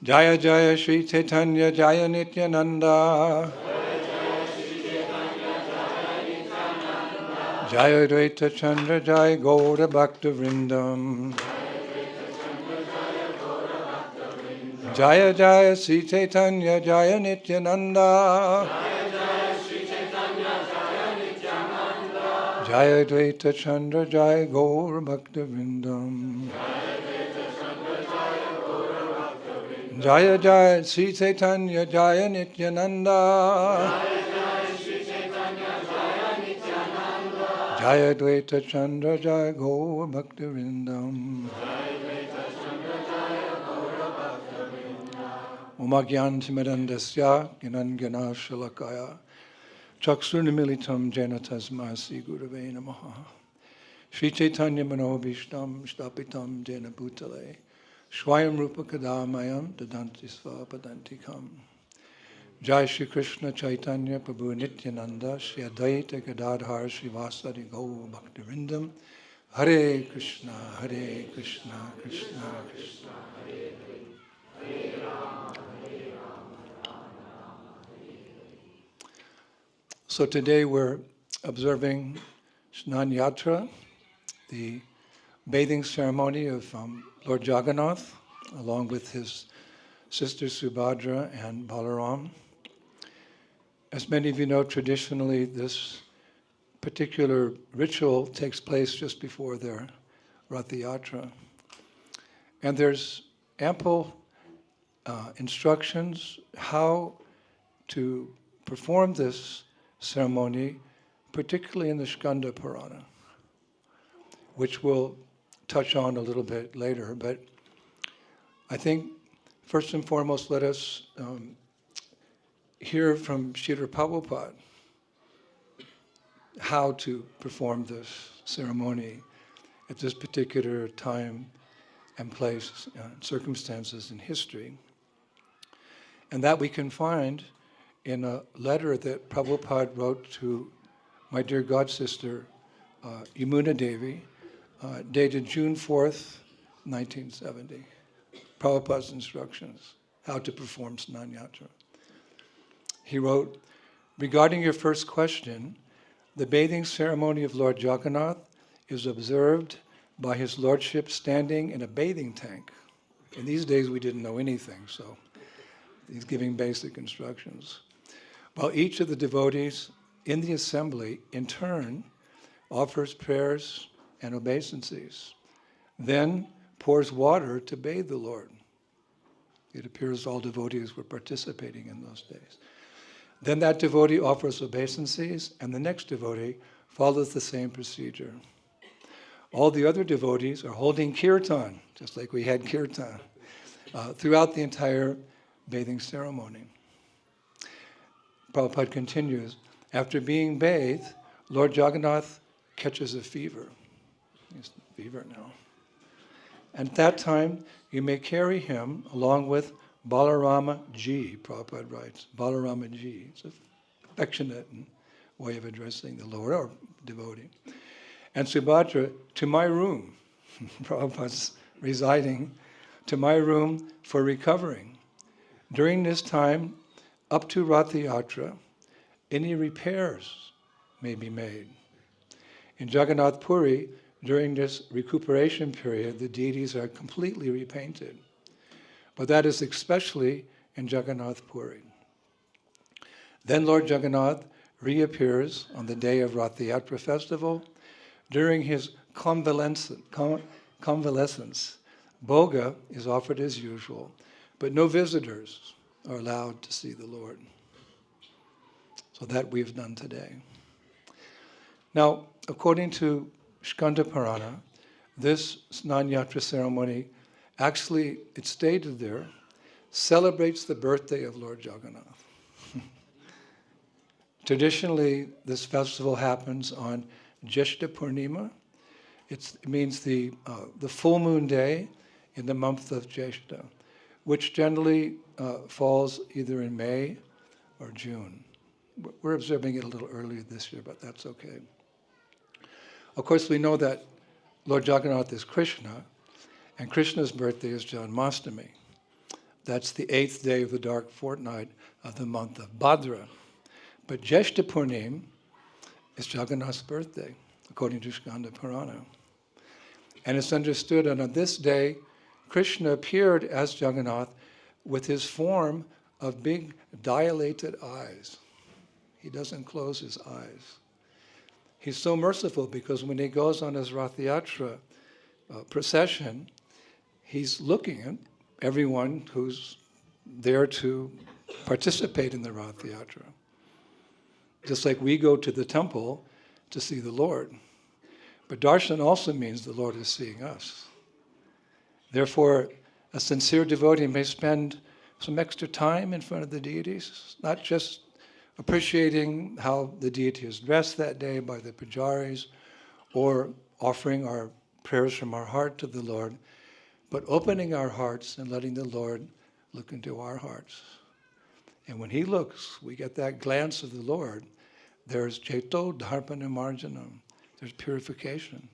Jaya Jaya Sri Chaitanya Jaya Nityananda. Jaya Dvaita Chandra Jaya Gaura Bhakta Vrindam. Jaya Jaya Sri Chaitanya Jaya Nityananda. Jaya Dvaita Chandra Jaya Gaura Bhakta Vrindam. Jaya Jaya Sri Chaitanya Jaya Nityananda. Jaya Dvaita Chandra Jaya Gaur Bhakti Vrindam. Umagyan Timirandasya Ginangana Shalakaya Chakshurnimilitam Jena Tasmasi Gurave Namaha. Sri Chaitanya Manobhishtam Shtapitam Jena Bhutale Swayam Rupa Kadamayam Dadanti Svapadantikam. Jai Shri Krishna Chaitanya Prabhu Nityananda Shri Advaita Gadadhar Srivasadi Gaur Bhakti Vrindam. Hare Krishna, Hare Krishna, Krishna Krishna, Hare Hare, Hare Rama, Hare Rama. So today we're observing Snana Yatra, the bathing ceremony of Lord Jagannath, along with his sisters Subhadra and Balaram. As many of you know, traditionally this particular ritual takes place just before their Rath Yatra. And there's ample instructions how to perform this ceremony, particularly in the Skanda Purana, which we'll touch on a little bit later. But I think first and foremost, let us hear from Srila Prabhupada how to perform this ceremony at this particular time and place, circumstances in history. And that we can find in a letter that Prabhupada wrote to my dear god sister, Yamuna Devi, dated June 4th, 1970. Prabhupada's instructions, how to perform Snana Yatra. He wrote, regarding your first question, the bathing ceremony of Lord Jagannath is observed by his lordship standing in a bathing tank. In these days we didn't know anything, so he's giving basic instructions. While each of the devotees in the assembly, in turn, offers prayers and obeisances, then pours water to bathe the Lord. It appears all devotees were participating in those days. Then that devotee offers obeisances, and the next devotee follows the same procedure. All the other devotees are holding kirtan, just like we had kirtan, throughout the entire bathing ceremony. Prabhupada continues, after being bathed, Lord Jagannath catches a fever. He's in fever now. And at that time, you may carry him along with Balarama Ji, Prabhupada writes. Balarama Ji. It's an affectionate way of addressing the Lord or devotee. And Subhadra, to my room. Prabhupada's residing, to my room for recovering. During this time, up to Rath Yatra, any repairs may be made. In Jagannath Puri, during this recuperation period, the deities are completely repainted. But that is especially in Jagannath Puri. Then Lord Jagannath reappears on the day of Rath Yatra festival. During his convalescence, Bhoga is offered as usual, but no visitors are allowed to see the Lord. So that we've done today. Now, according to Skanda Purana, this Snana Yatra ceremony, actually, it's stated there, celebrates the birthday of Lord Jagannath. Traditionally, this festival happens on Jyeshta Purnima. It means the full moon day in the month of Jyeshta, which generally falls either in May or June. We're observing it a little earlier this year, but that's okay. Of course, we know that Lord Jagannath is Krishna, and Krishna's birthday is Janmashtami. That's the 8th day of the dark fortnight of the month of Bhadra. But Jeshta Purnim is Jagannath's birthday, according to Skanda Purana. And it's understood that on this day, Krishna appeared as Jagannath with his form of big dilated eyes. He doesn't close his eyes. He's so merciful because when he goes on his Rath Yatra procession, he's looking at everyone who's there to participate in the Rath Yatra. Just like we go to the temple to see the Lord. But darshan also means the Lord is seeing us. Therefore, a sincere devotee may spend some extra time in front of the deities, not just appreciating how the deity is dressed that day by the pujaris, or offering our prayers from our heart to the Lord, but opening our hearts and letting the Lord look into our hearts. And when he looks, we get that glance of the Lord. There's Cheto Dharpana Marjanam. There's purification.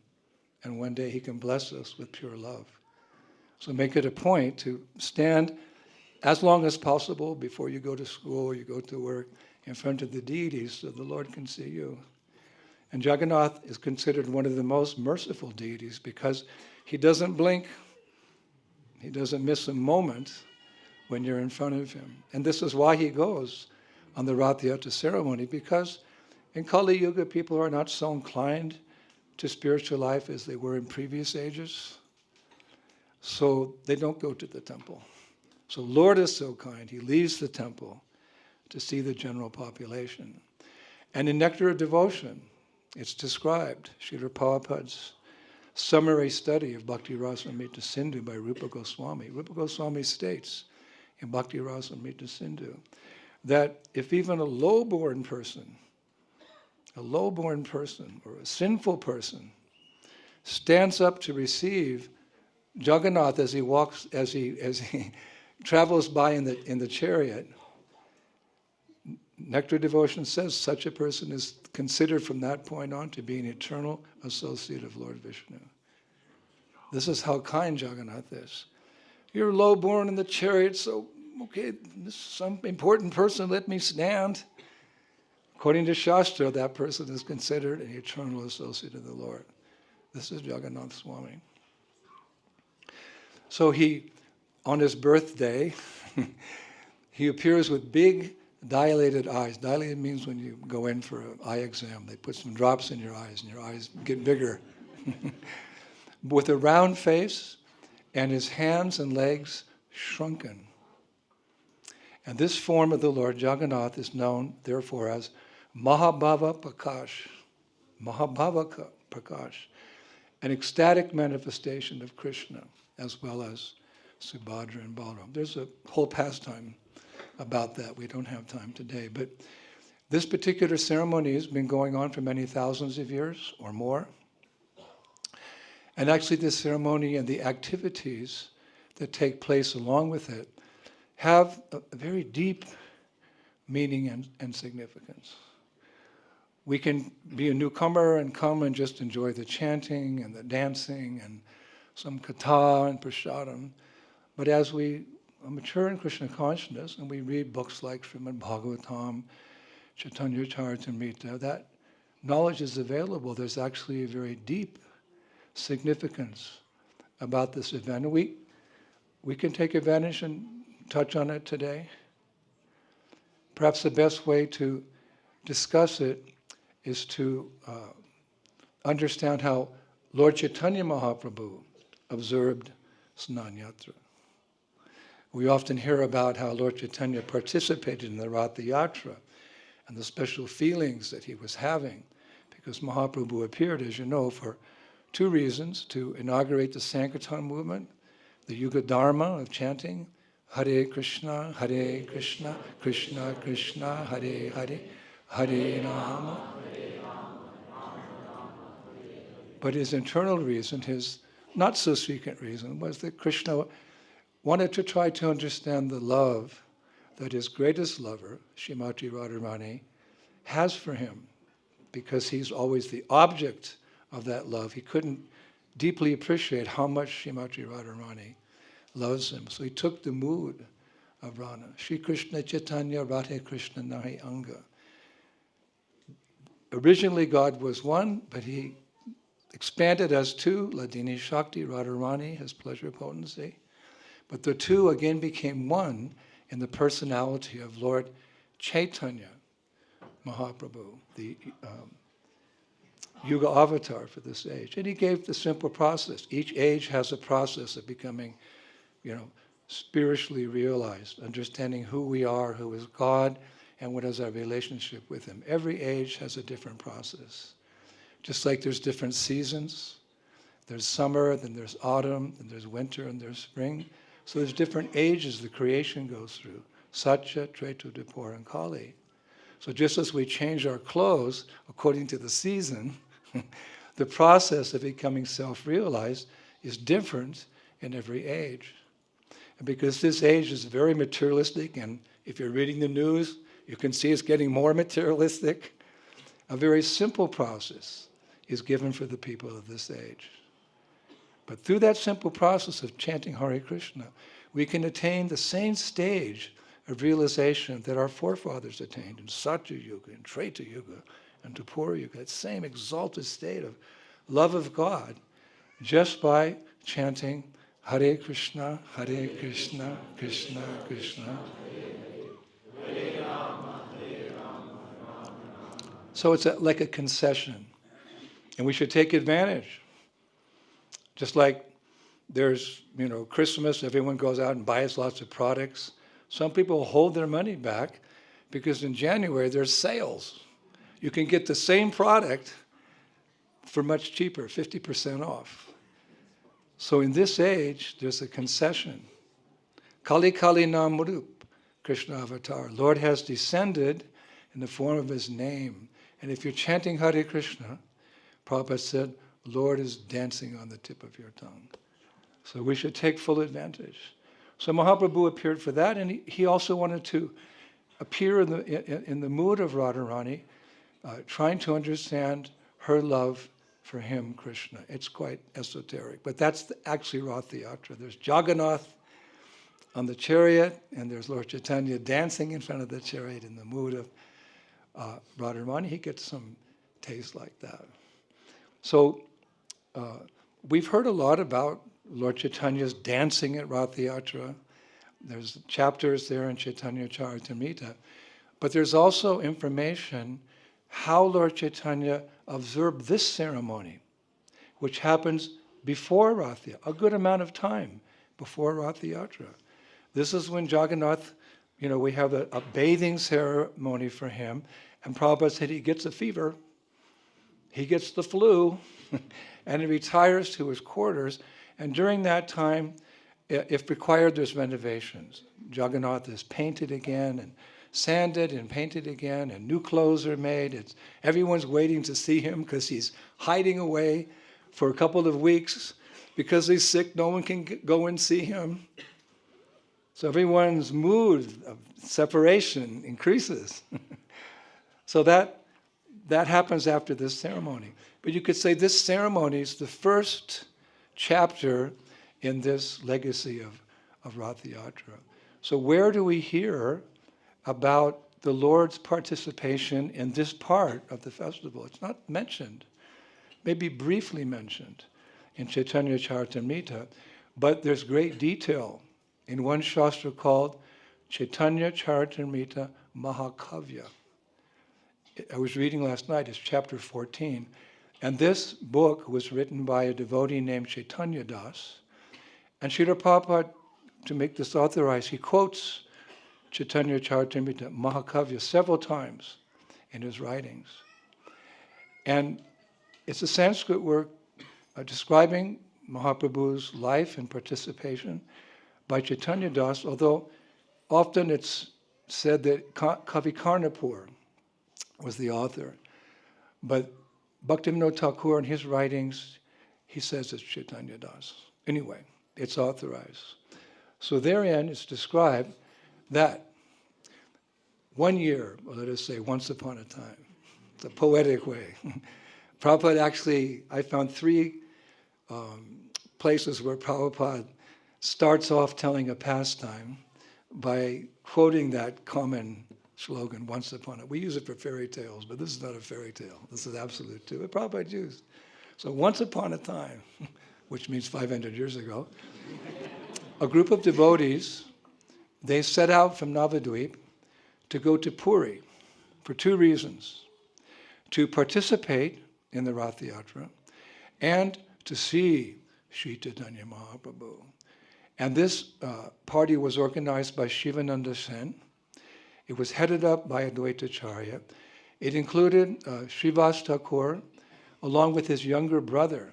And one day he can bless us with pure love. So make it a point to stand as long as possible before you go to school or you go to work in front of the deities so the Lord can see you. And Jagannath is considered one of the most merciful deities because he doesn't blink. He doesn't miss a moment when you're in front of him. And this is why he goes on the Rath Yatra ceremony, because in Kali Yuga, people are not so inclined to spiritual life as they were in previous ages. So they don't go to the temple. So Lord is so kind, he leaves the temple to see the general population. And in Nectar of Devotion, it's described, Srila Prabhupada's summary study of Bhakti Rasamrita Sindhu by Rupa Goswami. Rupa Goswami states in Bhakti Rasamrita Sindhu that if even a low-born person or a sinful person stands up to receive Jagannath as he walks, as he travels by in the chariot, Nectar Devotion says such a person is considered from that point on to be an eternal associate of Lord Vishnu. This is how kind Jagannath is. You're low-born in the chariot, so okay, this is some important person, let me stand. According to Shastra, that person is considered an eternal associate of the Lord. This is Jagannath Swami. So he, on his birthday, he appears with big dilated eyes. Dilated means when you go in for an eye exam, they put some drops in your eyes and your eyes get bigger. With a round face and his hands and legs shrunken. And this form of the Lord Jagannath is known, therefore, as Mahabhava Prakash. Mahabhava Prakash. An ecstatic manifestation of Krishna, as well as Subhadra and Balaram. There's a whole pastime about that. We don't have time today. But this particular ceremony has been going on for many thousands of years or more. And actually this ceremony and the activities that take place along with it have a very deep meaning and significance. We can be a newcomer and come and just enjoy the chanting and the dancing and some katha and prasadam. But as we mature in Krishna consciousness and we read books like Srimad Bhagavatam, Chaitanya Charitamrita, that knowledge is available. There's actually a very deep significance about this event. And we can take advantage and touch on it today. Perhaps the best way to discuss it is to understand how Lord Caitanya Mahaprabhu observed Snana Yatra. We often hear about how Lord Caitanya participated in the Rath Yatra and the special feelings that he was having, because Mahaprabhu appeared, as you know, for two reasons: to inaugurate the Sankirtan movement, the Yuga Dharma of chanting Hare Krishna, Krishna Krishna, Hare Hare, Hare Rama. But his internal reason, his not so secret reason, was that Krishna wanted to try to understand the love that his greatest lover, Srimati Radharani, has for him, because he's always the object of that love. He couldn't deeply appreciate how much Srimati Radharani loves him. So he took the mood of Radha. Shri Krishna Chaitanya Radhe Krishna Nahi Anga. Originally God was one, but he expanded as two, Ladini Shakti, Radharani, his pleasure potency. But the two again became one in the personality of Lord Caitanya Mahaprabhu, the Yuga avatar for this age. And he gave the simple process. Each age has a process of becoming, spiritually realized, understanding who we are, who is God, and what is our relationship with Him. Every age has a different process. Just like there's different seasons. There's summer, then there's autumn, then there's winter, and there's spring. So there's different ages the creation goes through. Satya, Treta, Dipur, and Kali. So just as we change our clothes according to the season, the process of becoming self-realized is different in every age. And because this age is very materialistic, and if you're reading the news, you can see it's getting more materialistic, a very simple process is given for the people of this age. But through that simple process of chanting Hare Krishna, we can attain the same stage of realization that our forefathers attained in Satya Yuga, in Treta Yuga, and Dupura Yuga, that same exalted state of love of God, just by chanting Hare Krishna, Krishna Krishna, Hare Rama, Rama. So it's like a concession, and we should take advantage. Just like there's, Christmas, everyone goes out and buys lots of products. Some people hold their money back because in January there's sales. You can get the same product for much cheaper, 50% off. So in this age, there's a concession. Kali Kali Nam Rup, Krishna Avatar. Lord has descended in the form of His name. And if you're chanting Hare Krishna, Prabhupada said, Lord is dancing on the tip of your tongue. So we should take full advantage. So Mahaprabhu appeared for that, and he also wanted to appear in the mood of Radharani, trying to understand her love for him, Krishna. It's quite esoteric, but that's actually Rath Yatra. There's Jagannath on the chariot, and there's Lord Chaitanya dancing in front of the chariot in the mood of Radharani. He gets some taste like that. So we've heard a lot about Lord Chaitanya's dancing at Rath Yatra. There's chapters there in Chaitanya Charitamrita. But there's also information how Lord Chaitanya observed this ceremony, which happens before Rath Yatra, a good amount of time before Rath Yatra. This is when Jagannath, we have a bathing ceremony for him, and Prabhupada said he gets a fever, he gets the flu, and he retires to his quarters. And during that time, if required, there's renovations. Jagannath is painted again and sanded and painted again, and new clothes are made. Everyone's waiting to see him because he's hiding away for a couple of weeks. Because he's sick, no one can go and see him. So everyone's mood of separation increases. So that happens after this ceremony. But you could say this ceremony is the first chapter in this legacy of Rath Yatra. So where do we hear about the Lord's participation in this part of the festival? It's not mentioned, maybe briefly mentioned in Chaitanya Charitamrita, but there's great detail in one shastra called Chaitanya Charitamrita Mahakavya. I was reading last night, it's chapter 14. And this book was written by a devotee named Chaitanya Das. And Srila Prabhupada, to make this authorized, he quotes Chaitanya Charitamrita Mahakavya several times in his writings. And it's a Sanskrit work describing Mahaprabhu's life and participation by Chaitanya Das, although often it's said that Kavi Karnapur was the author. But Bhaktivinode Thakura, in his writings, he says it's Chaitanya Das. Anyway, it's authorized. So therein it's described that one year, or let us say once upon a time, it's a poetic way. Prabhupada actually, I found 3 places where Prabhupada starts off telling a pastime. by quoting that common slogan, once upon a... We use it for fairy tales, but this is not a fairy tale. This is absolute too. It Prabhupada used. So once upon a time, which means 500 years ago, a group of devotees, they set out from Navadvip to go to Puri for two reasons: to participate in the Rath Yatra and to see Sri Chaitanya Mahaprabhu. And this party was organized by Shivananda Sen. It was headed up by Advaitacharya. It included Srivas Thakur, along with his younger brother,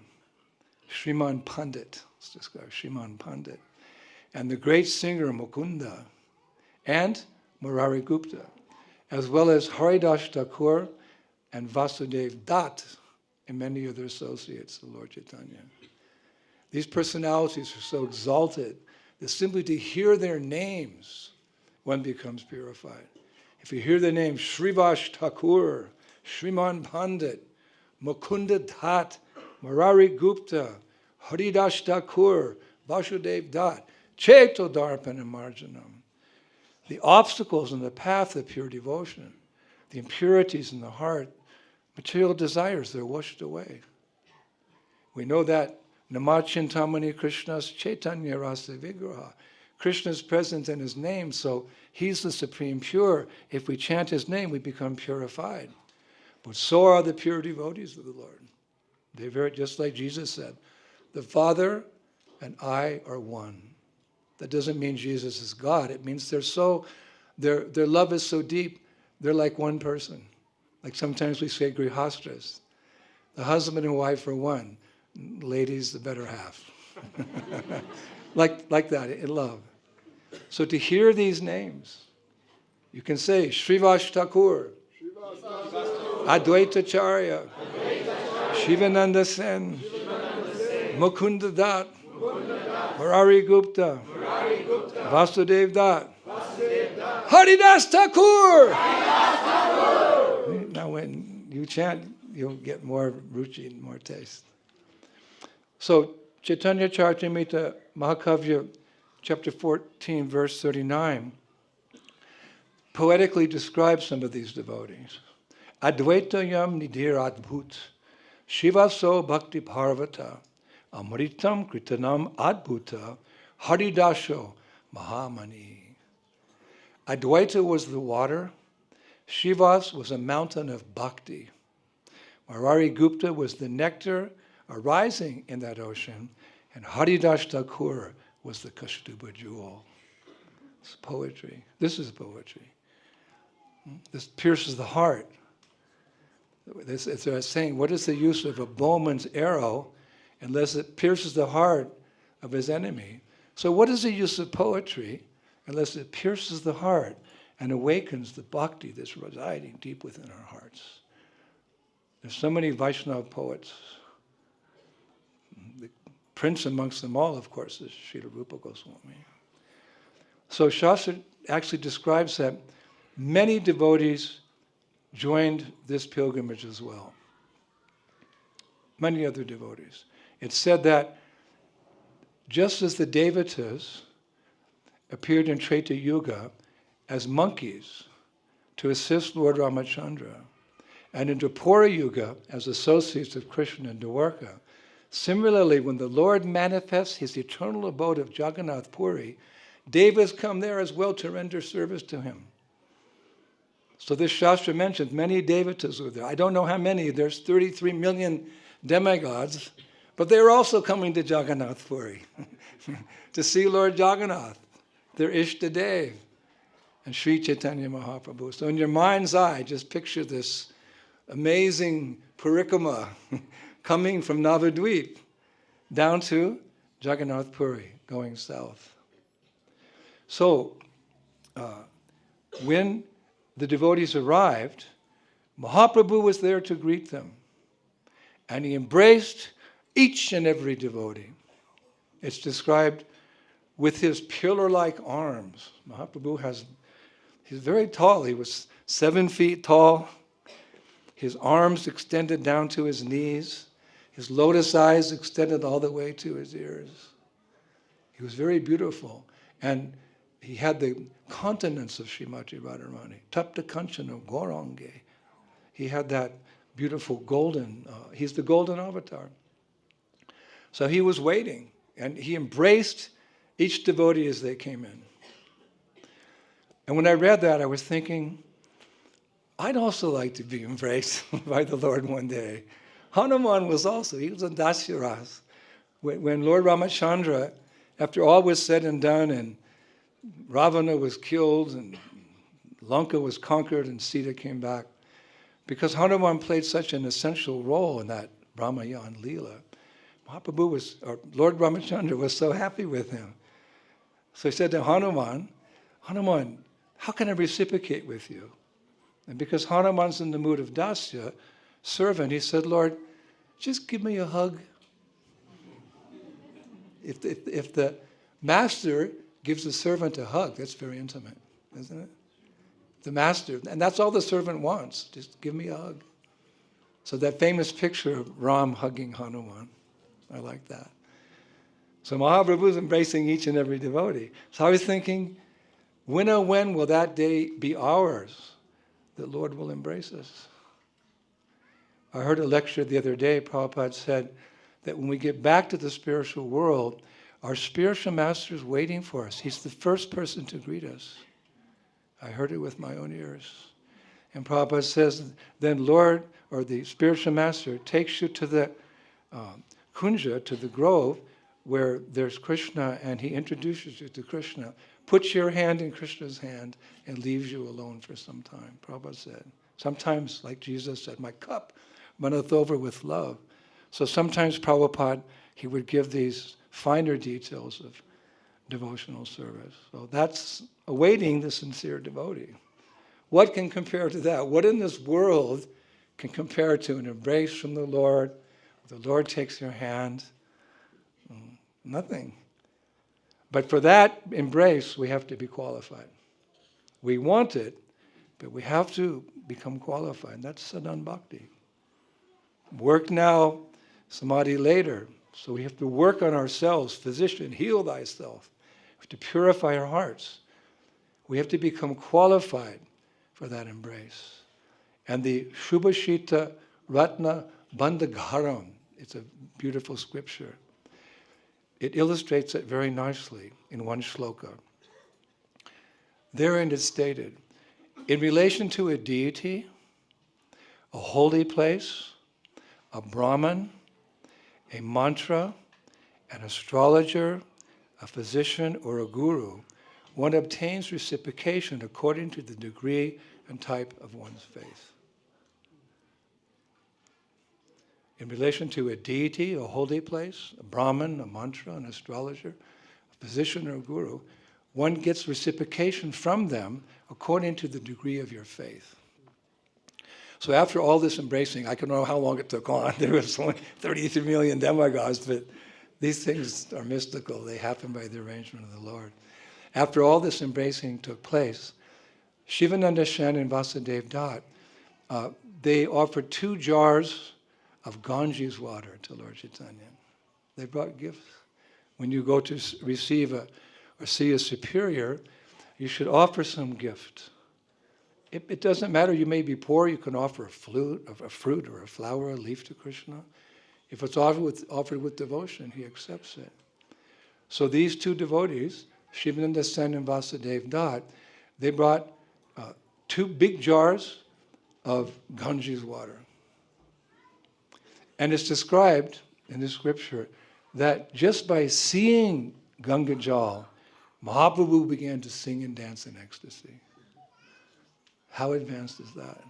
Sriman Pandit, let's describe Sriman Pandit, and the great singer Mukunda, and Murari Gupta, as well as Haridas Thakur and Vasudev Dutt, and many other associates of Lord Caitanya. These personalities are so exalted that simply to hear their names, one becomes purified. If you hear the name Srivas Thakur, Sriman Pandit, Mukunda Dutt, Murari Gupta, Haridas Thakur, Vasudev Dutt, Cheto Darpana Marjanam. The obstacles in the path of pure devotion, the impurities in the heart, material desires, they're washed away. We know that Namachintamani Krishna's Chaitanya Rasa Vigraha. Krishna is present in his name, so he's the supreme pure. If we chant his name, we become purified. But so are the pure devotees of the Lord. They're very, just like Jesus said, the Father and I are one. That doesn't mean Jesus is God. It means their love is so deep, they're like one person. Like sometimes we say grihastras. The husband and wife are one. Ladies, the better half. like that, in love. So to hear these names, you can say Srivas Thakur, Advaitacharya, Shivananda Sen, Mukunda Dutt, Murari Gupta, Vasudev Dutt, Haridas Thakur. Now when you chant, you'll get more ruchi and more taste. So Chaitanya Charitamrita Mahakavya, chapter 14, verse 39, poetically describes some of these devotees. Advaitayam nidhir adbhut, Shivaso bhakti parvata, amritam kritanam adbhuta, haridasho mahamani. Advaita was the water, Shivas was a mountain of bhakti, Murari Gupta was the nectar arising in that ocean, and Haridas Thakur was the Kaustubha jewel. It's poetry. This is poetry. This pierces the heart. It's saying, what is the use of a bowman's arrow unless it pierces the heart of his enemy? So what is the use of poetry unless it pierces the heart and awakens the bhakti that's residing deep within our hearts? There's so many Vaishnava poets. The prince amongst them all, of course, is Srila Rupa Goswami. So Shastra actually describes that many devotees joined this pilgrimage as well. Many other devotees. It's said that just as the devatas appeared in Treta Yuga as monkeys to assist Lord Ramachandra, and in Dwapara Yuga as associates of Krishna and Dwarka, similarly, when the Lord manifests his eternal abode of Jagannath Puri, devas come there as well to render service to him. So this Shastra mentions many devatas were there. I don't know how many. There's 33 million demigods, but they're also coming to Jagannath Puri to see Lord Jagannath, their Ishtadev, and Sri Chaitanya Mahaprabhu. So in your mind's eye, just picture this amazing parikrama coming from Navadvip down to Jagannath Puri, going south. So when the devotees arrived, Mahaprabhu was there to greet them. And he embraced each and every devotee. It's described with his pillar-like arms. Mahaprabhu he's very tall. He was 7 feet tall. His arms extended down to his knees. His lotus eyes extended all the way to his ears. He was very beautiful. And he had the continence of Srimati Radharani, Tapta Kanchana Gaurange. He had that beautiful golden, he's the golden avatar. So he was waiting, and he embraced each devotee as they came in. And when I read that, I was thinking, I'd also like to be embraced by the Lord one day. Hanuman was also, he was a Dasyaras. When Lord Ramachandra, after all was said and done, and Ravana was killed, and Lanka was conquered, and Sita came back, because Hanuman played such an essential role in that Ramayan Leela, Mahaprabhu was, or Lord Ramachandra was so happy with him. So he said to Hanuman, Hanuman, how can I reciprocate with you? And because Hanuman's in the mood of dasya, servant, he said, Lord, just give me a hug. If the master gives the servant a hug, that's very intimate, isn't it? The master, and that's all the servant wants, just give me a hug. So that famous picture of Ram hugging Hanuman, I like that. So Mahaprabhu is embracing each and every devotee. So I was thinking, when oh when will that day be ours, that Lord will embrace us? I heard a lecture the other day, Prabhupada said that when we get back to the spiritual world, our spiritual master is waiting for us. He's the first person to greet us. I heard it with my own ears. And Prabhupada says, then Lord, or the spiritual master, takes you to the kunja, to the grove, where there's Krishna, and he introduces you to Krishna, puts your hand in Krishna's hand, and leaves you alone for some time, Prabhupada said. Sometimes, like Jesus said, my cup runneth over with love. So sometimes Prabhupada, he would give these finer details of devotional service. So that's awaiting the sincere devotee. What can compare to that? What in this world can compare to an embrace from the Lord? The Lord takes your hand. Nothing. But for that embrace, we have to be qualified. We want it, but we have to become qualified. That's sadhan bhakti. Work now, samadhi later. So we have to work on ourselves. Physician, heal thyself. We have to purify our hearts. We have to become qualified for that embrace. And the Shubhashita Ratna Bandhagaram, it's a beautiful scripture. It illustrates it very nicely in one shloka. Therein it's stated, in relation to a deity, a holy place, a Brahman, a mantra, an astrologer, a physician, or a guru, one obtains reciprocation according to the degree and type of one's faith. In relation to a deity, a holy place, a Brahman, a mantra, an astrologer, a physician, or a guru, one gets reciprocation from them according to the degree of your faith. So after all this embracing, I don't know how long it took on. There was only 33 million demigods, but these things are mystical. They happen by the arrangement of the Lord. After all this embracing took place, Shivananda Shen and Vasudev Dutt, they offered 2 jars of Ganges water to Lord Caitanya. They brought gifts. When you go to receive or see a superior, you should offer some gift. It doesn't matter, you may be poor, you can offer a fruit or a flower, a leaf to Krishna. If it's offered with devotion, he accepts it. So these 2 devotees, Shivananda Sen and Vasudev Dutt, they brought 2 big jars of Ganges water. And it's described in the scripture that just by seeing Ganga Jal, Mahaprabhu began to sing and dance in ecstasy. How advanced is that?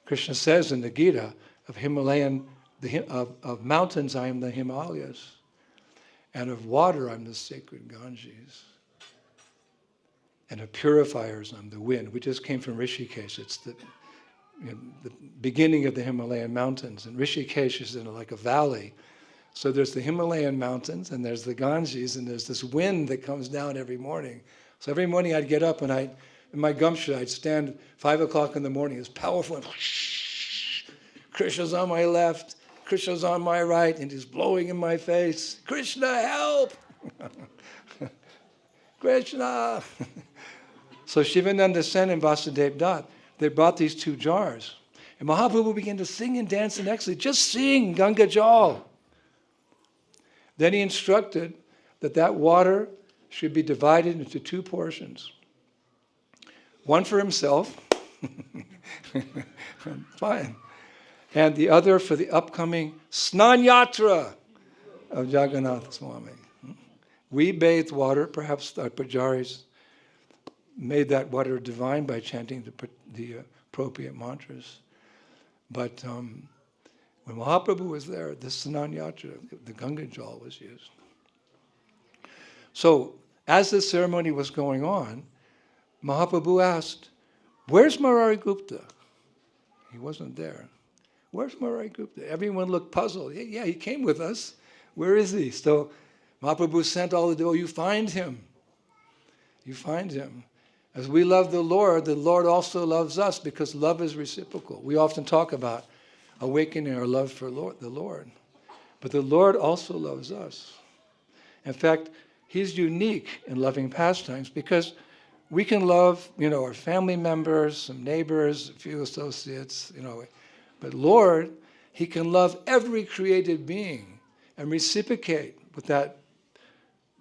Krishna says in the Gita, of mountains I am the Himalayas, and of water I'm the sacred Ganges, and of purifiers I'm the wind. We just came from Rishikesh. It's the beginning of the Himalayan mountains, and Rishikesh is in like a valley. So there's the Himalayan mountains, and there's the Ganges, and there's this wind that comes down every morning. So every morning I'd get up and in my gumption, I'd stand 5 o'clock in the morning. It's powerful. And Krishna's on my left, Krishna's on my right, and he's blowing in my face. Krishna, help! Krishna. So Shivananda Sen and Vasudev Dutt, they brought these 2 jars. And Mahaprabhu began to sing and dance in ecstasy. Just sing Ganga Jal. Then he instructed that water should be divided into 2 portions. One for himself, fine, and the other for the upcoming Snana Yatra of Jagannath Swami. We bathed water, perhaps our pujaris made that water divine by chanting the appropriate mantras. But when Mahaprabhu was there, the Snana Yatra, the Ganga Jal was used. So, as this ceremony was going on, Mahaprabhu asked, "Where's Murari Gupta?" He wasn't there. "Where's Murari Gupta?" Everyone looked puzzled. "Yeah, he came with us. Where is he?" So Mahaprabhu sent all the, "Oh, you find him. You find him." As we love the Lord also loves us, because love is reciprocal. We often talk about awakening our love for the Lord. But the Lord also loves us. In fact, He's unique in loving pastimes, because we can love, our family members, some neighbors, a few associates, But Lord, He can love every created being and reciprocate with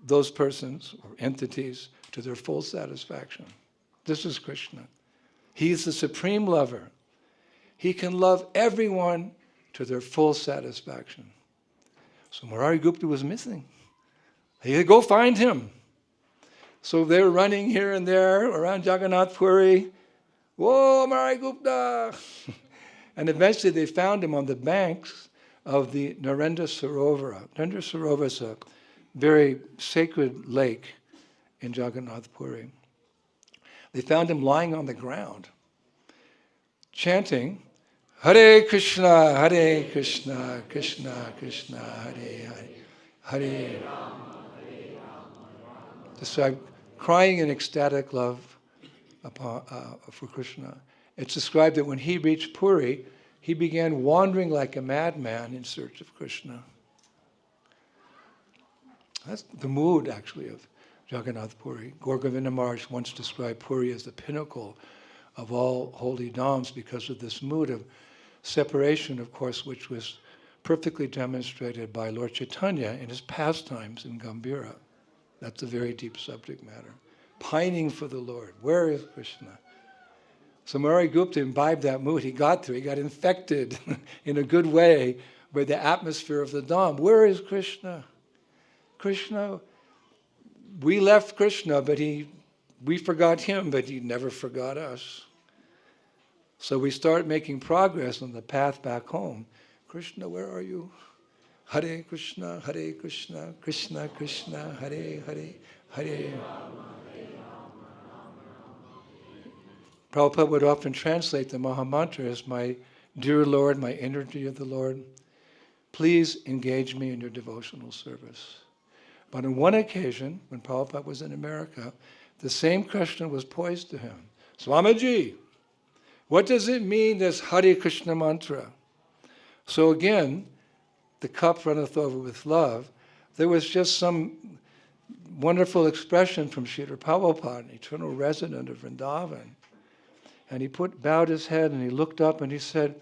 those persons or entities to their full satisfaction. This is Krishna. He is the supreme lover. He can love everyone to their full satisfaction. So Murari Gupta was missing. He said, "Go find him." So they were running here and there around Jagannath Puri. "Whoa, Murari Gupta!" And eventually they found him on the banks of the Narendra Sarovara. Narendra Sarovara is a very sacred lake in Jagannath Puri. They found him lying on the ground, chanting, "Hare Krishna, Hare Krishna, Krishna Krishna, Hare Hare, Hare Rama, Hare Rama." Described crying in ecstatic love for Krishna. It's described that when he reached Puri, he began wandering like a madman in search of Krishna. That's the mood, actually, of Jagannath Puri. Gaur Govinda Maharaj once described Puri as the pinnacle of all holy dhams because of this mood of separation, of course, which was perfectly demonstrated by Lord Caitanya in his pastimes in Gambhira. That's a very deep subject matter. Pining for the Lord. Where is Krishna? So Murari Gupta imbibed that mood. He got infected in a good way by the atmosphere of the dham. Where is Krishna? Krishna, we left Krishna, but we forgot him, but he never forgot us. So we start making progress on the path back home. Krishna, where are you? Hare Krishna, Krishna Krishna, Hare Hare, Hare. Prabhupada would often translate the Mahamantra as, "My dear Lord, my energy of the Lord, please engage me in your devotional service." But on one occasion, when Prabhupada was in America, the same question was posed to him. "Swamiji, what does it mean, this Hare Krishna mantra?" So again, the cup runneth over with love. There was just some wonderful expression from Srila Prabhupada, an eternal resident of Vrindavan. And he bowed his head and he looked up and he said,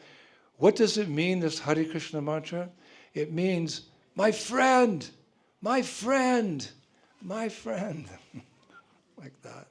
"What does it mean, this Hare Krishna mantra?" It means, my friend, my friend, my friend. Like that.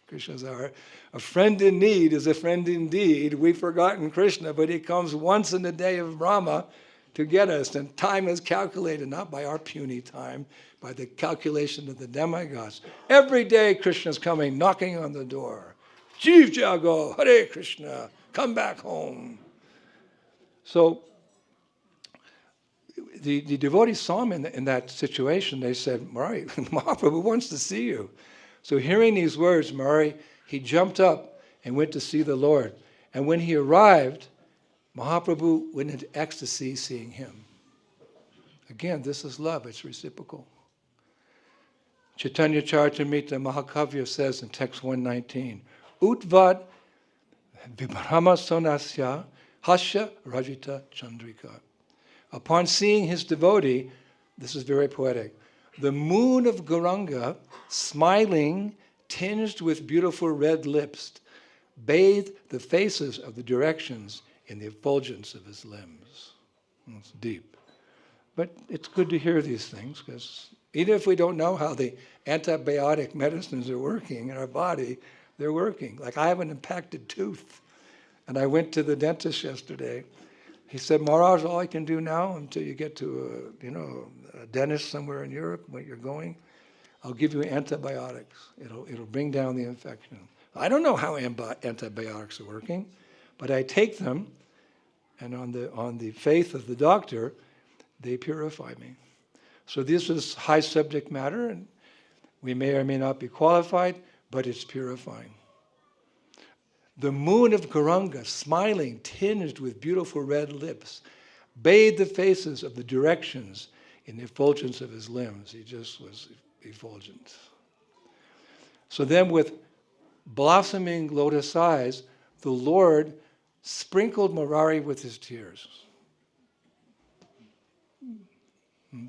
Krishna's a friend in need is a friend indeed. We've forgotten Krishna, but he comes once in the day of Brahma to get us. And time is calculated, not by our puny time, by the calculation of the demigods. Every day Krishna's coming, knocking on the door. Jeev Jago, Hare Krishna, come back home. So the devotees saw him in that situation. They said, "Murari, Mahaprabhu wants to see you." So hearing these words, Murari, he jumped up and went to see the Lord. And when he arrived, Mahaprabhu went into ecstasy seeing him. Again, this is love, it's reciprocal. Chaitanya Charitamrita Mahakavya says in text 119, "Utvat vibhrama sonasya hasya rajita chandrika." Upon seeing his devotee, this is very poetic, The moon of Gauranga, smiling, tinged with beautiful red lips, bathed the faces of the directions in the effulgence of his limbs. It's deep. But it's good to hear these things, because even if we don't know how the antibiotic medicines are working in our body, they're working. Like I have an impacted tooth, and I went to the dentist yesterday. He said, Maharaj, all I can do now until you get to a dentist somewhere in Europe where you're going, I'll give you antibiotics. It'll bring down the infection. I don't know how antibiotics are working, but I take them, and on the faith of the doctor, they purify me. So this is high subject matter, and we may or may not be qualified, but it's purifying. The moon of Gauranga, smiling, tinged with beautiful red lips, bathed the faces of the directions in the effulgence of his limbs. He just was effulgent. So then with blossoming lotus eyes, the Lord sprinkled Murari with his tears.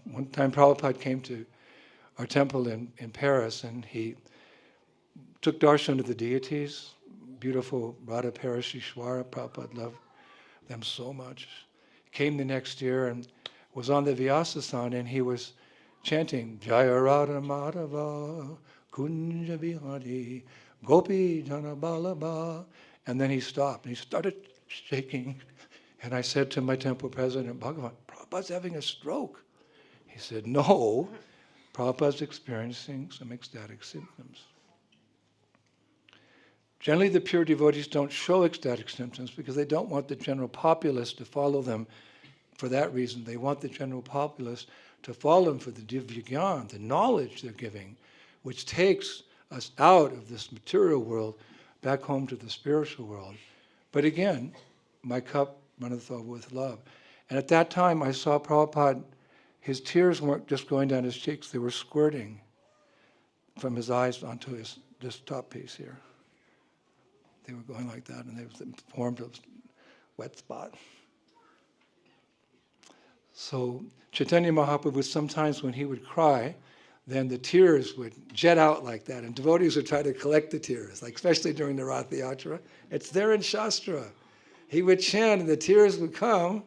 One time Prabhupada came to our temple in Paris, and he took darshan of the deities, beautiful Radha Parashishwara. Prabhupada loved them so much. Came the next year and was on the Vyasasana, and he was chanting, Jaya Radha Madhava, Kunja Vihari, Gopi Jana Balaba. And then he stopped, and he started shaking. And I said to my temple president, Bhagavan, Prabhupada's having a stroke. He said, no, Prabhupada's experiencing some ecstatic symptoms. Generally, the pure devotees don't show ecstatic symptoms because they don't want the general populace to follow them for that reason. They want the general populace to follow them for the divya gyan, the knowledge they're giving, which takes us out of this material world back home to the spiritual world. But again, my cup runneth over with love. And at that time, I saw Prabhupada, his tears weren't just going down his cheeks, they were squirting from his eyes onto this top piece here. They were going like that, and they formed a wet spot. So Chaitanya Mahaprabhu, sometimes when he would cry, then the tears would jet out like that, and devotees would try to collect the tears, like especially during the Rath Yatra. It's there in Shastra. He would chant, and the tears would come,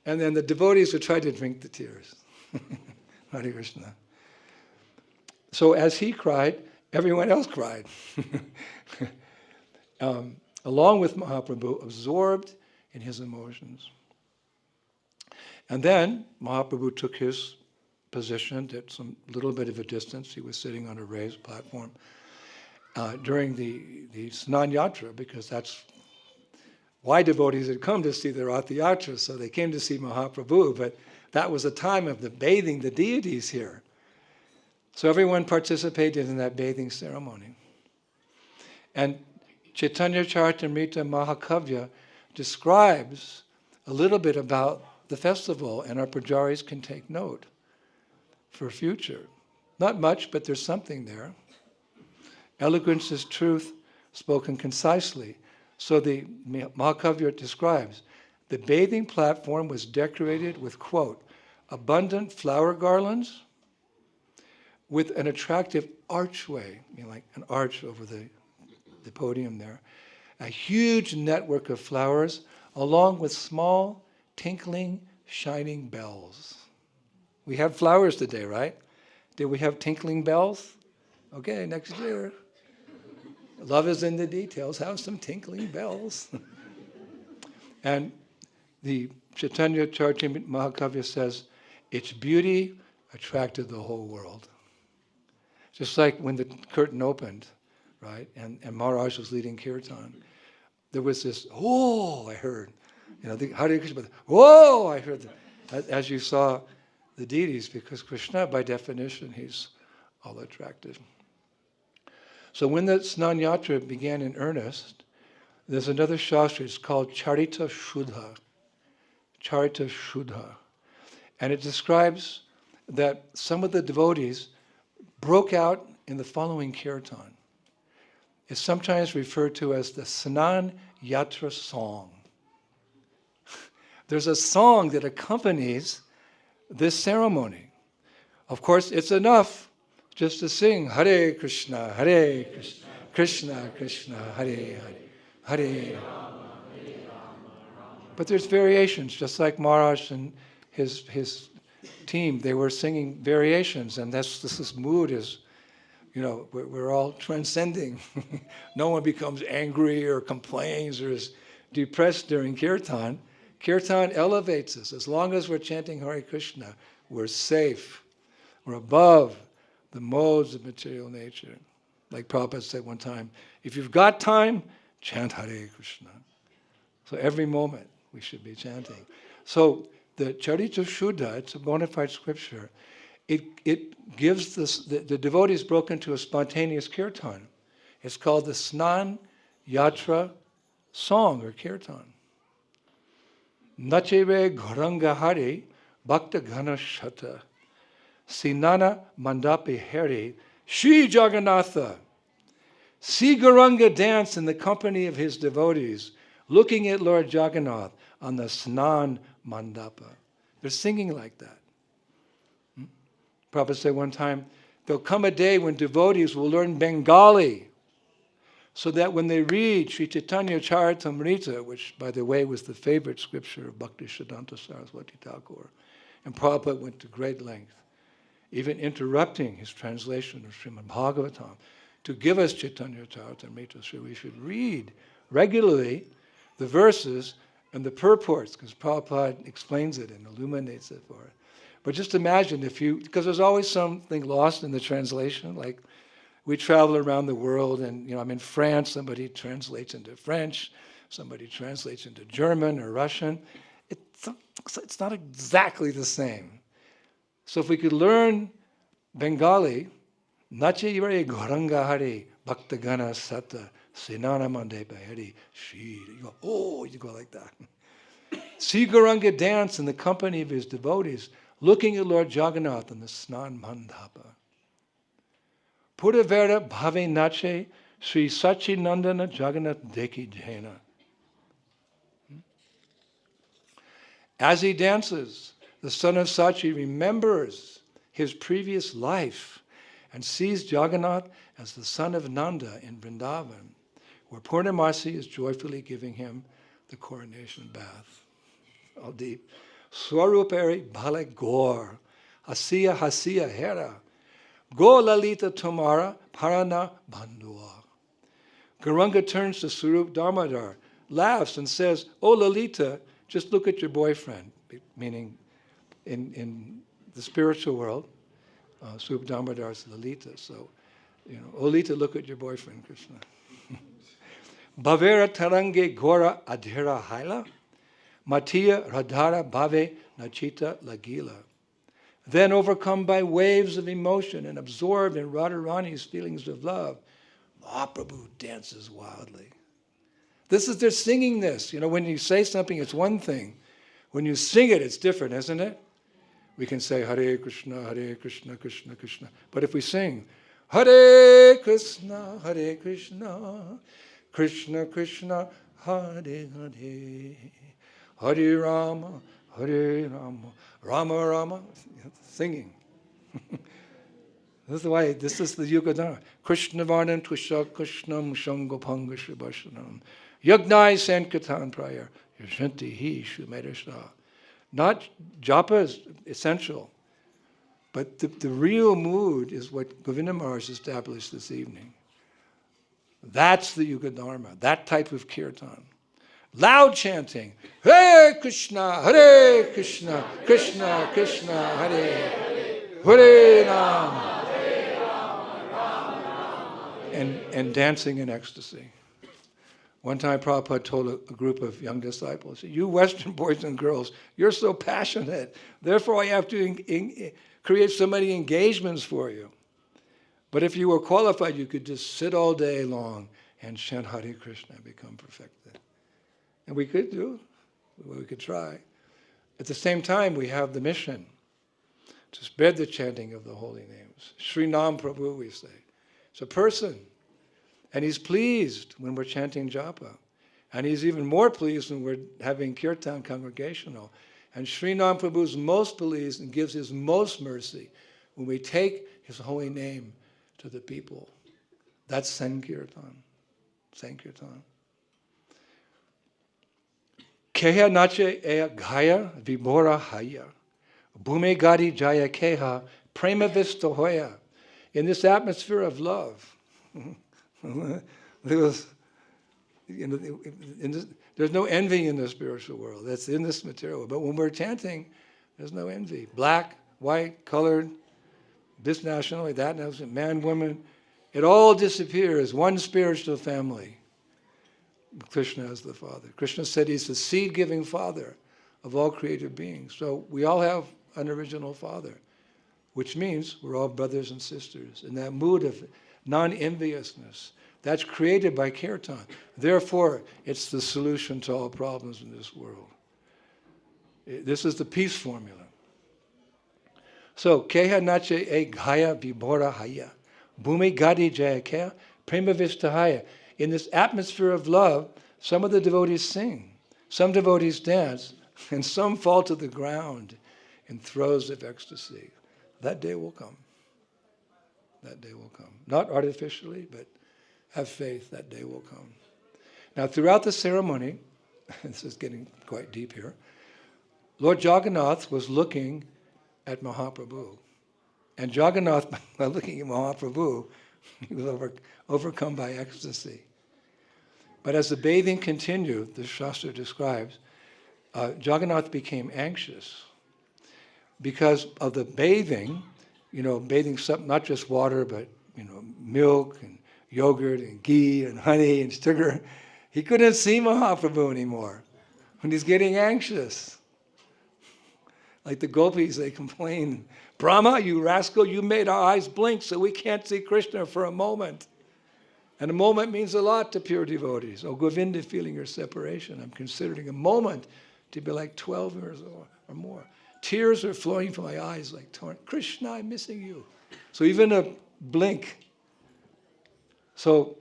and then the devotees would try to drink the tears. Hare Krishna. So as he cried, everyone else cried. Along with Mahaprabhu, absorbed in his emotions. And then Mahaprabhu took his position at some little bit of a distance. He was sitting on a raised platform during the Snana Yatra, because that's why devotees had come to see the Rath Yatra. So they came to see Mahaprabhu, but that was a time of the bathing the deities here. So everyone participated in that bathing ceremony. And Chaitanya Charitamrita Mahakavya describes a little bit about the festival, and our pujaris can take note for future. Not much, but there's something there. Eloquence is truth spoken concisely. So the Mahakavya describes, the bathing platform was decorated with, quote, abundant flower garlands with an attractive archway, like an arch over the podium there, a huge network of flowers, along with small, tinkling, shining bells. We have flowers today, right? Did we have tinkling bells? Okay, next year. Love is in the details. Have some tinkling bells. And the Chaitanya Charitamrita Mahakavya says, its beauty attracted the whole world. Just like when the curtain opened, right? And Maharaj was leading kirtan. There was this, oh, I heard. Hare Krishna, whoa, I heard that. As you saw the deities, because Krishna, by definition, he's all attractive. So when the Snana Yatra began in earnest, there's another shastra, it's called Charita Shuddha. Charita Shuddha. And it describes that some of the devotees broke out in the following kirtan. It's sometimes referred to as the Snana Yatra song. There's a song that accompanies this ceremony. Of course, it's enough just to sing Hare Krishna, Krishna Krishna, Hare Hare, Hare. But there's variations, just like Maharaj and his team, they were singing variations, and this mood is, we're all transcending. No one becomes angry or complains or is depressed during kirtan. Kirtan elevates us. As long as we're chanting Hare Krishna, we're safe. We're above the modes of material nature. Like Prabhupada said one time, if you've got time, chant Hare Krishna. So every moment we should be chanting. So the Charita Shuddha, it's a bona fide scripture. It gives the devotees broke into a spontaneous kirtan. It's called the Snana Yatra song or kirtan. Nacheve Gharanga Hari Bhakta Ghana Shata Sinana Mandapi Hari Sri Jagannatha. See Gauranga dance in the company of his devotees, looking at Lord Jagannath on the Snan Mandapa. They're singing like that. Prabhupada said one time, there'll come a day when devotees will learn Bengali, so that when they read Sri Chaitanya Charitamrita, which, by the way, was the favorite scripture of Bhaktisiddhanta Saraswati Thakur, and Prabhupada went to great length, even interrupting his translation of Srimad Bhagavatam, to give us Chaitanya Charitamrita, so we should read regularly the verses and the purports, because Prabhupada explains it and illuminates it for us. But just imagine because there's always something lost in the translation, like we travel around the world and, I'm in France, somebody translates into French, somebody translates into German or Russian. It's not exactly the same. So if we could learn Bengali, Nache Ivare Goranga Hari Bhakta Gana Sata Sinana Mandepa Hari Shri. You go like that. See Gauranga dance in the company of his devotees, looking at Lord Jagannath on the Snan Mandapa. Puravera Bhave Nache Sri Sachinandana Jagannath Deki Jena. As he dances, the son of Sachi remembers his previous life and sees Jagannath as the son of Nanda in Vrindavan, where Purnamasi is joyfully giving him the coronation bath. All deep. Swarupari Bhale Gaur, Hasiya Hasiya Hera, Go Lalita Tomara Parana Bandua. Gauranga turns to Swarup Damodar, laughs and says, "Oh Lalita, just look at your boyfriend," meaning in the spiritual world, Swarup Damodar is Lalita. So, "Oh Lalita, look at your boyfriend, Krishna." Bhavera Tarange Gora Adhira Haila, Matiya Radhara Bhave Nachita Lagila. Then overcome by waves of emotion and absorbed in Radharani's feelings of love, Mahaprabhu dances wildly. They're singing this. When you say something, it's one thing. When you sing it, it's different, isn't it? We can say Hare Krishna, Krishna Krishna. But if we sing Hare Krishna, Krishna Krishna, Hare Hare, Hare Rama, Rama Rama, singing. This is the Yuga Dharma. Krishna Varnam Tusha Krishnam Shangopanga Shibashanam. Yagnai Sankirtan Prayer. Yashanti Hi Shumedasha. Not japa is essential, but the real mood is what Govinda Maharaj established this evening. That's the Yuga Dharma, that type of kirtan. Loud chanting, Hare Krishna, Krishna Krishna, Hare Hare Rama. And dancing in ecstasy. One time Prabhupada told a group of young disciples, "You Western boys and girls, you're so passionate. Therefore I have to create so many engagements for you. But if you were qualified, you could just sit all day long and chant Hare Krishna and become perfected." And we could do, we could try. At the same time, we have the mission to spread the chanting of the holy names. Sri Nam Prabhu, we say. It's a person. And he's pleased when we're chanting japa. And he's even more pleased when we're having kirtan congregational. And Sri Nam Prabhu is most pleased and gives his most mercy when we take his holy name to the people. That's Sankirtan. Sankirtan. Keha nache ea gaya vibora haya. Bhume gadi jaya keha prema visto hoya. In this atmosphere of love, there's no envy in the spiritual world. That's in this material world. But when we're chanting, there's no envy. Black, white, colored, this nationality, that nationality, man, woman, it all disappears. One spiritual family. Krishna is the Father. Krishna said he's the seed-giving Father of all created beings. So we all have an original Father, which means we're all brothers and sisters. In that mood of non-enviousness, that's created by kirtan. Therefore, it's the solution to all problems in this world. This is the peace formula. So, keha nache e gaya vibhora haya. Bhumi gadi jaya keha prema vistahaya. In this atmosphere of love, some of the devotees sing, some devotees dance, and some fall to the ground in throes of ecstasy. That day will come. That day will come. Not artificially, but have faith, that day will come. Now, throughout the ceremony, this is getting quite deep here, Lord Jagannath was looking at Mahaprabhu. And Jagannath, by looking at Mahaprabhu, he was overcome by ecstasy. But as the bathing continued, the Shastra describes, Jagannath became anxious because of the bathing, bathing not just water, but milk and yogurt and ghee and honey and sugar. He couldn't see Mahaprabhu anymore when he's getting anxious. Like the gopis, they complain, Brahma, you rascal, you made our eyes blink so we can't see Krishna for a moment. And a moment means a lot to pure devotees. Oh, Govinda, feeling your separation. I'm considering a moment to be like 12 years or more. Tears are flowing from my eyes like torrent. Krishna, I'm missing you. So even a blink. So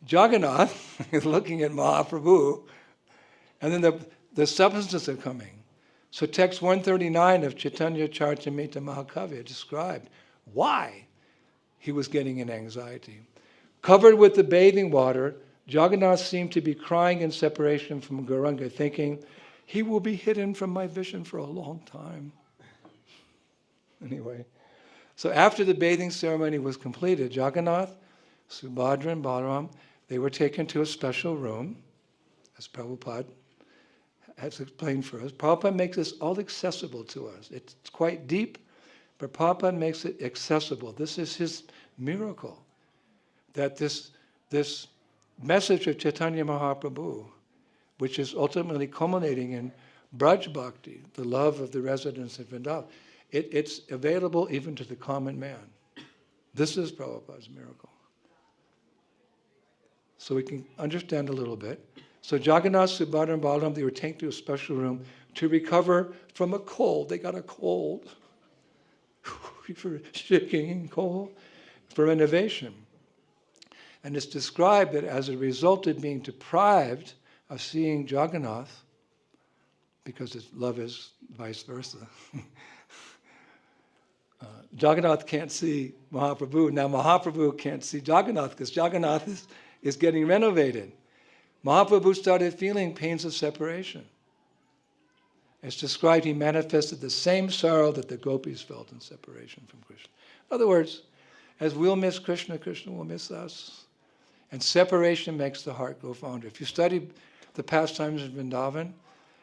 Jagannath is looking at Mahaprabhu, and then the substances are coming. So text 139 of Chaitanya Charitamrita Mahakavya described why he was getting an anxiety. Covered with the bathing water, Jagannath seemed to be crying in separation from Gauranga, thinking, he will be hidden from my vision for a long time. Anyway, so after the bathing ceremony was completed, Jagannath, Subhadra, and Balaram, they were taken to a special room, as Prabhupada has explained for us. Prabhupada makes this all accessible to us. It's quite deep, but Prabhupada makes it accessible. This is his miracle, that this message of Chaitanya Mahaprabhu, which is ultimately culminating in Braj Bhakti, the love of the residents of Vrindavan, it's available even to the common man. This is Prabhupada's miracle. So we can understand a little bit. So Jagannath, Subhadra, and Balaram, they were taken to a special room to recover from a cold. They got a cold. For shaking cold. For renovation. And it's described that as a result of being deprived of seeing Jagannath, because love is vice versa, Jagannath can't see Mahaprabhu. Now Mahaprabhu can't see Jagannath because Jagannath is getting renovated. Mahaprabhu started feeling pains of separation. It's described he manifested the same sorrow that the gopis felt in separation from Krishna. In other words, as we'll miss Krishna, Krishna will miss us. And separation makes the heart grow fonder. If you study the pastimes of Vrindavan,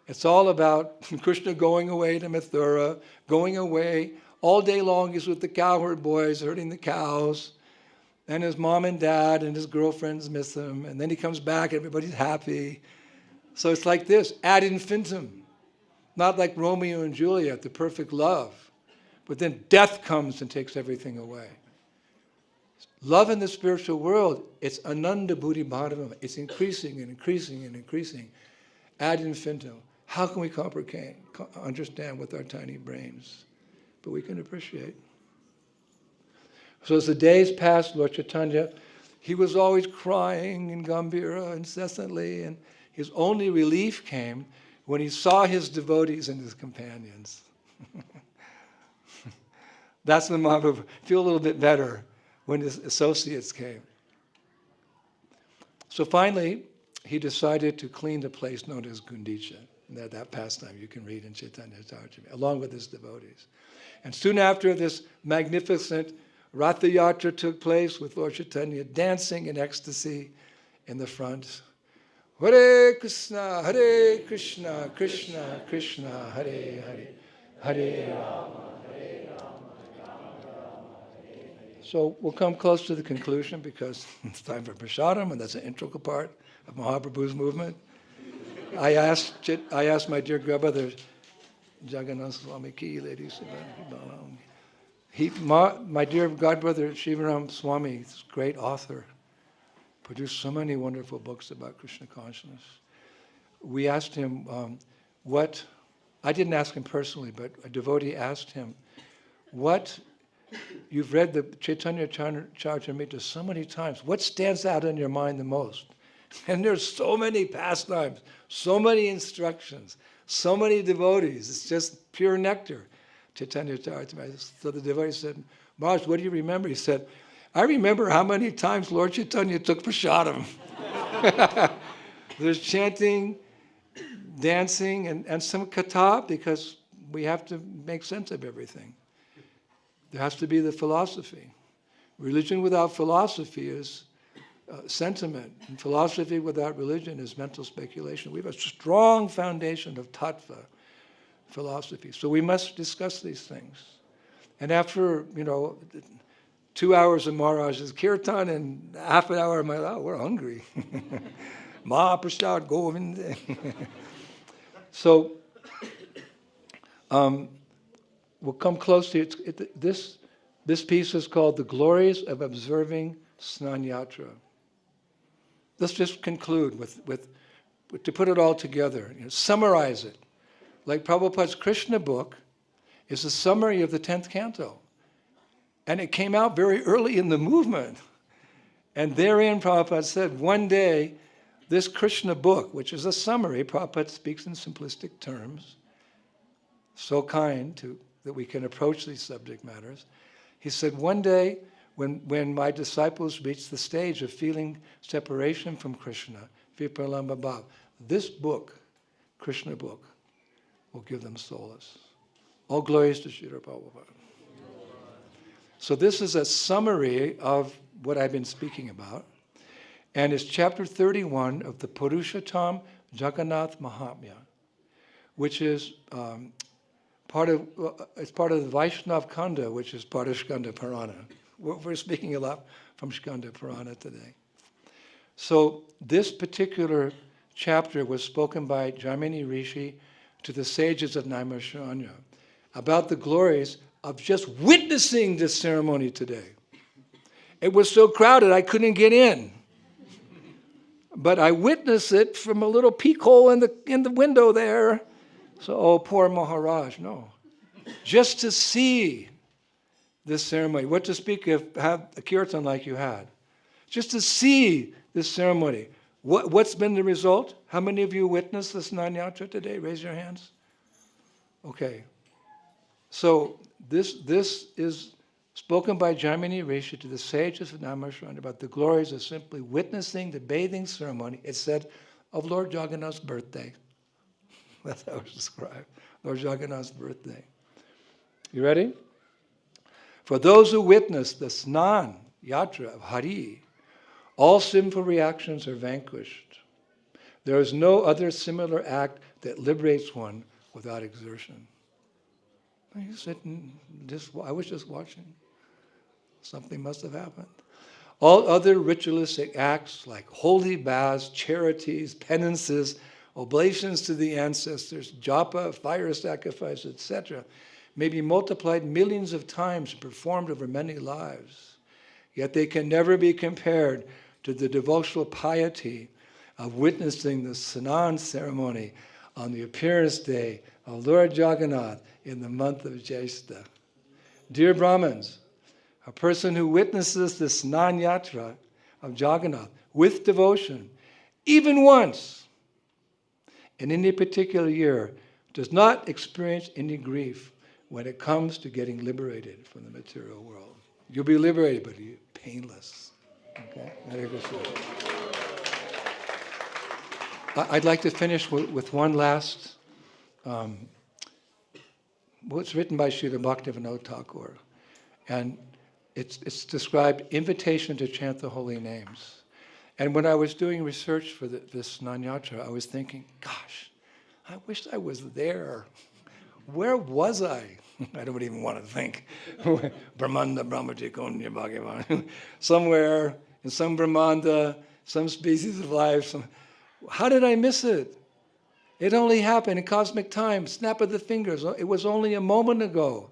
it's all about Krishna going away to Mathura, going away. All day long he's with the cowherd boys, herding the cows. And his mom and dad and his girlfriends miss him. And then he comes back, everybody's happy. So it's like this, ad infinitum. Not like Romeo and Juliet, the perfect love. But then death comes and takes everything away. Love in the spiritual world, it's ananda buddhi bhadavam. It's increasing and increasing and increasing. Ad infinitum. How can we understand with our tiny brains? But we can appreciate. So as the days passed, Lord Caitanya, he was always crying in Gambhira incessantly, and his only relief came when he saw his devotees and his companions. That's when Mahaprabhu feel a little bit better when his associates came. So finally, he decided to clean the place known as Gundicha. That pastime you can read in Chaitanya Charitamrita, along with his devotees. And soon after, this magnificent Ratha Yatra took place with Lord Caitanya dancing in ecstasy in the front. Hare Krishna, Krishna Krishna, Hare Hare, Hare Rama, Hare Rama, Rama Rama, Hare Hare. So we'll come close to the conclusion because it's time for prasadam, and that's an integral part of Mahaprabhu's movement. I asked my dear grandmother, Jagannath Swami Ki, ladies, my dear godbrother Shivaram Swami, this great author, produced so many wonderful books about Krishna consciousness. We asked him I didn't ask him personally, but a devotee asked him, you've read the Chaitanya Charitamrita so many times, what stands out in your mind the most? And there's so many pastimes, so many instructions, so many devotees. It's just pure nectar. Chaitanya Charitamrita. So the devotee said, Maharaj, what do you remember? He said, I remember how many times Lord Caitanya took prasadam. There's chanting, dancing, and some katha, because we have to make sense of everything. There has to be the philosophy. Religion without philosophy is sentiment, and philosophy without religion is mental speculation. We have a strong foundation of tattva philosophy, so we must discuss these things. And after 2 hours of Maharaj's kirtan and half an hour of my life, we're hungry. Mahaprasad Govinda. So we'll come close to it. This piece is called The Glories of Observing Snana Yatra. Let's just conclude with to put it all together, summarize it. Like Prabhupada's Krishna book is a summary of the 10th canto. And it came out very early in the movement. And therein, Prabhupada said, one day, this Krishna book, which is a summary, Prabhupada speaks in simplistic terms, so kind that we can approach these subject matters. He said, one day, when my disciples reach the stage of feeling separation from Krishna, Vipralambha Bhav, this book, Krishna book, will give them solace. All glories to Srila Prabhupada. So this is a summary of what I've been speaking about, and it's chapter 31 of the Purushottam Jagannath Mahatmya, which is part of the Vaishnav Khanda, which is part of Skanda Purana. We're speaking a lot from Skanda Purana today. So this particular chapter was spoken by Jaimini Rishi to the sages of Naimisharanya about the glories of just witnessing this ceremony today. It was so crowded I couldn't get in. But I witnessed it from a little peek hole in the window there. So, oh, poor Maharaj, no. Just to see this ceremony, what to speak of, have a kirtan like you had. Just to see this ceremony. What's been the result? How many of you witnessed the Snana Yatra today? Raise your hands. Okay. So this is spoken by Jaimini Rishi to the sages of Naimisharanya about the glories of simply witnessing the bathing ceremony, it said, of Lord Jagannath's birthday. That's how it's described. Lord Jagannath's birthday. You ready? For those who witness the Snana Yatra of Hari, all sinful reactions are vanquished. There is no other similar act that liberates one without exertion. I sit and I was just watching. Something must have happened. All other ritualistic acts like holy baths, charities, penances, oblations to the ancestors, japa, fire sacrifice, etc., may be multiplied millions of times and performed over many lives. Yet they can never be compared to the devotional piety of witnessing the Snan ceremony on the appearance day of Lord Jagannath in the month of Jyeshtha. Dear Brahmins, a person who witnesses the Snana Yatra of Jagannath with devotion, even once, in any particular year, does not experience any grief, when it comes to getting liberated from the material world. You'll be liberated, but you're painless. Okay? Hare Krishna. I'd like to finish with one last, what's written by Srila Bhaktivinode Thakura. And it's described invitation to chant the holy names. And when I was doing research for this Snana Yatra, I was thinking, gosh, I wish I was there. Where was I? I don't even want to think. Brahmanda, Brahmaji, Konya, Bhagavan. Somewhere in some Brahmanda, some species of life. How did I miss it? It only happened in cosmic time, snap of the fingers. It was only a moment ago.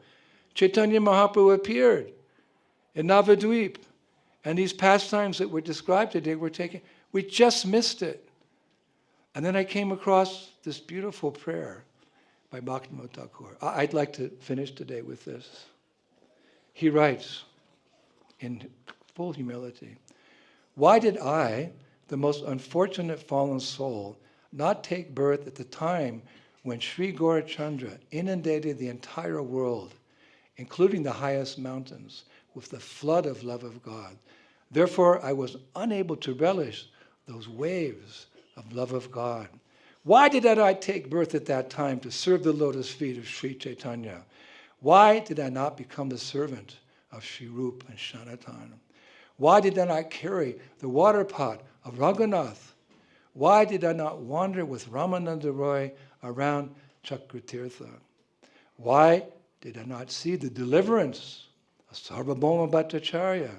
Chaitanya Mahaprabhu appeared in Navadvip. And these pastimes that were described today were taken. We just missed it. And then I came across this beautiful prayer by Bhaktivinode Thakura. I'd like to finish today with this. He writes, in full humility, why did I, the most unfortunate fallen soul, not take birth at the time when Sri Gaurachandra inundated the entire world, including the highest mountains, with the flood of love of God? Therefore, I was unable to relish those waves of love of God. Why did I not take birth at that time to serve the lotus feet of Sri Chaitanya? Why did I not become the servant of Sri Rupa and Sanatana? Why did I not carry the water pot of Raghunath? Why did I not wander with Ramananda Roy around Chakratirtha? Why did I not see the deliverance of Sarvabhauma Bhattacharya?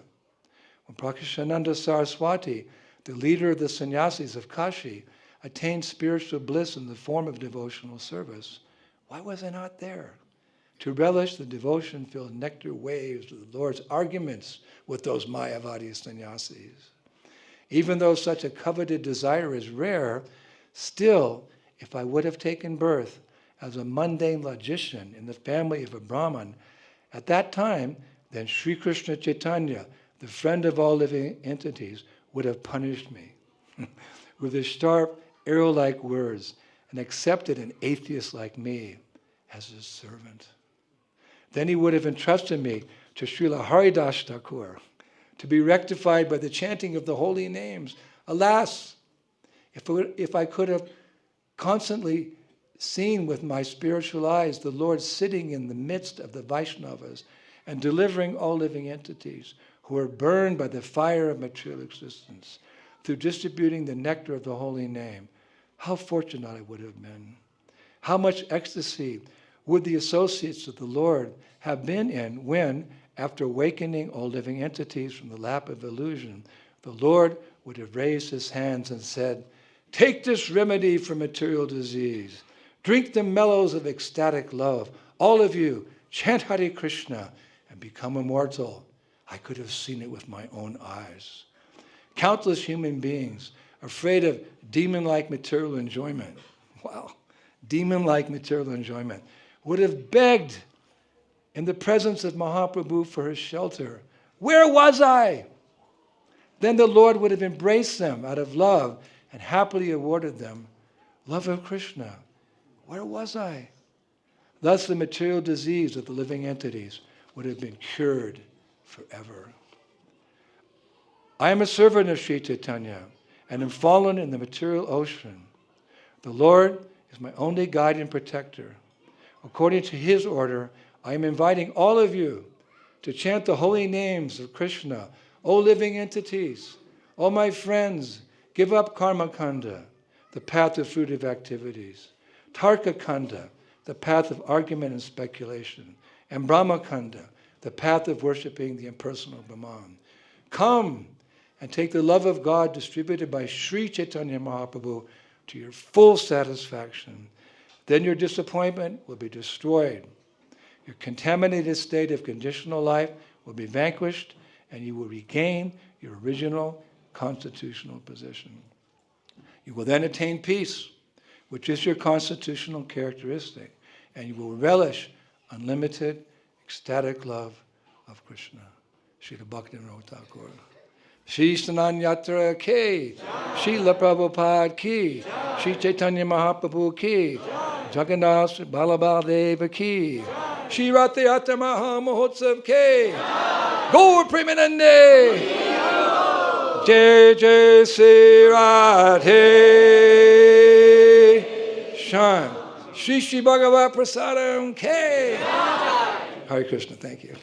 When Prakashananda Saraswati, the leader of the sannyasis of Kashi, attained spiritual bliss in the form of devotional service, why was I not there to relish the devotion-filled nectar waves of the Lord's arguments with those Mayavadi sannyasis? Even though such a coveted desire is rare, still, if I would have taken birth as a mundane logician in the family of a Brahmin, at that time, then Sri Krishna Chaitanya, the friend of all living entities, would have punished me with his sharp, arrow-like words and accepted an atheist like me as his servant. Then he would have entrusted me to Srila Haridas Thakur to be rectified by the chanting of the holy names. Alas, if I could have constantly seen with my spiritual eyes the Lord sitting in the midst of the Vaishnavas and delivering all living entities who are burned by the fire of material existence through distributing the nectar of the holy name, how fortunate I would have been. How much ecstasy would the associates of the Lord have been in when, after awakening all living entities from the lap of illusion, the Lord would have raised his hands and said, "Take this remedy for material disease. Drink the mellows of ecstatic love. All of you, chant Hare Krishna and become immortal." I could have seen it with my own eyes. Countless human beings, afraid of demon-like material enjoyment, demon-like material enjoyment, would have begged in the presence of Mahaprabhu for his shelter. Where was I? Then the Lord would have embraced them out of love and happily awarded them love of Krishna. Where was I? Thus the material disease of the living entities would have been cured forever. I am a servant of Sri Chaitanya and am fallen in the material ocean. The Lord is my only guide and protector. According to his order, I am inviting all of you to chant the holy names of Krishna. O living entities, O my friends, give up karma kanda, the path of fruitive activities, tarka kanda, the path of argument and speculation, and brahma kanda, the path of worshipping the impersonal Brahman. Come and take the love of God distributed by Sri Chaitanya Mahaprabhu to your full satisfaction. Then your disappointment will be destroyed. Your contaminated state of conditional life will be vanquished, and you will regain your original constitutional position. You will then attain peace, which is your constitutional characteristic, and you will relish unlimited ecstatic love of Krishna. Srila Bhaktivinode Thakura. Shri Snana Yatra ki, Srila Prabhupada ki, Sri Chaitanya Mahaprabhu ki, Jagannath Balabal Deva ki, Shri Ratha Yatra Maha Mahotsav Ke Gaur Premanande Jai Jai Sri Radhe Shan Shri Shri Bhagavat Prasadam Ke Hare Krishna, thank you.